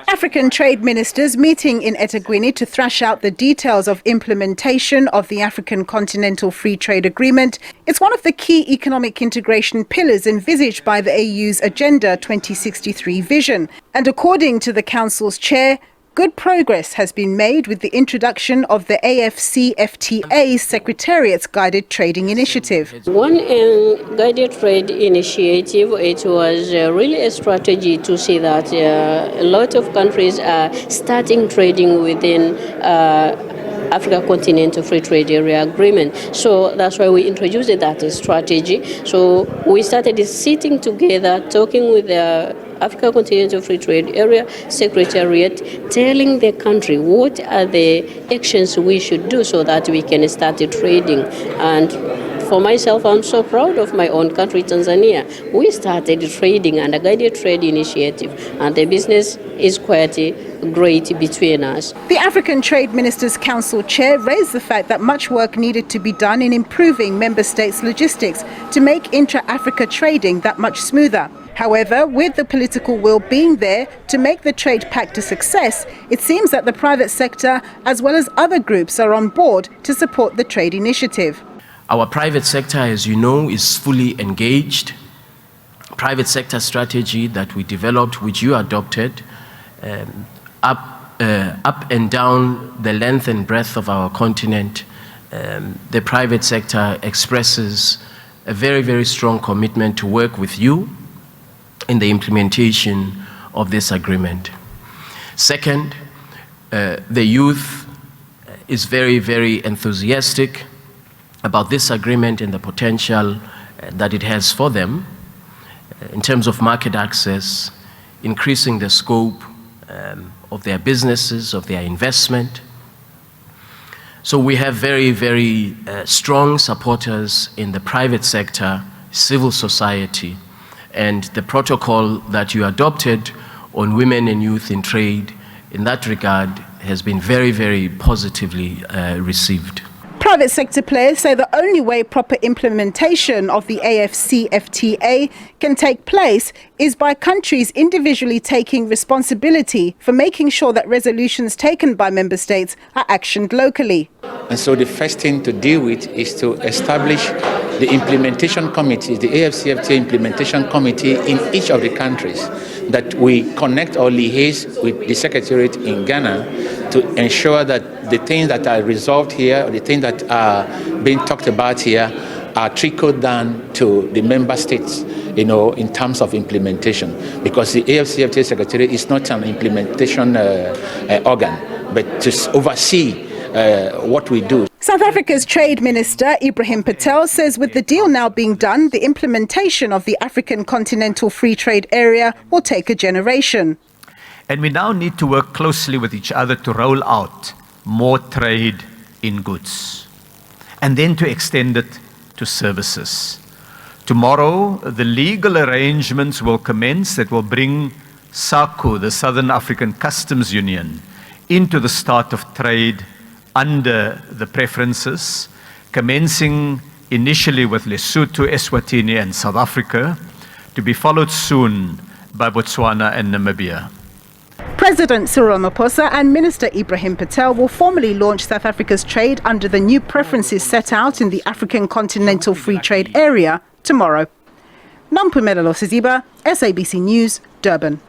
African trade ministers meeting in eThekwini to thrash out the details of implementation of the African Continental Free Trade Agreement. It's one of the key economic integration pillars envisaged by the AU's Agenda 2063 vision. And according to the Council's chair, good progress has been made with the introduction of the AFCFTA Secretariat's Guided Trading Initiative. One guided trade initiative, it was really a strategy to see that a lot of countries are starting trading within Africa Continental Free Trade Area Agreement. So that's why we introduced that strategy. So we started sitting together, talking with the Africa Continental Free Trade Area Secretariat, telling the country what are the actions we should do so that we can start trading. And for myself, I'm so proud of my own country, Tanzania. We started trading under a guided trade initiative, and the business is quite great between us. The African Trade Ministers Council chair raised the fact that much work needed to be done in improving member states' logistics to make intra-Africa trading that much smoother. However, with the political will being there to make the trade pact a success, it seems that the private sector as well as other groups are on board to support the trade initiative. Our private sector, as you know, is fully engaged. Private sector strategy that we developed, which you adopted, up and down the length and breadth of our continent, the private sector expresses a very, very strong commitment to work with you in the implementation of this agreement. Second, the youth is very, very enthusiastic about this agreement and the potential that it has for them in terms of market access, increasing the scope of their businesses, of their investment. So we have very, very strong supporters in the private sector, civil society, and the protocol that you adopted on women and youth in trade in that regard has been very, very positively received. Private sector players say the only way proper implementation of the AFCFTA can take place is by countries individually taking responsibility for making sure that resolutions taken by member states are actioned locally. And so the first thing to deal with is to establish the implementation committee, the AFCFTA implementation committee in each of the countries, that we connect or liaise with the Secretariat in Ghana to ensure that the things that are resolved here, or the things that are being talked about here, are trickled down to the member states, in terms of implementation. Because the AFCFTA Secretariat is not an implementation organ, but to oversee what we do. South Africa's Trade Minister Ibrahim Patel says with the deal now being done, the implementation of the African Continental Free Trade Area will take a generation. And we now need to work closely with each other to roll out more trade in goods, and then to extend it to services. Tomorrow, the legal arrangements will commence that will bring SACU, the Southern African Customs Union, into the start of trade under the preferences, commencing initially with Lesotho, Eswatini and South Africa, to be followed soon by Botswana and Namibia. President Cyril Ramaphosa and Minister Ibrahim Patel will formally launch South Africa's trade under the new preferences set out in the African Continental Free Trade Area tomorrow. Nampumelelo Siziba, SABC News, Durban.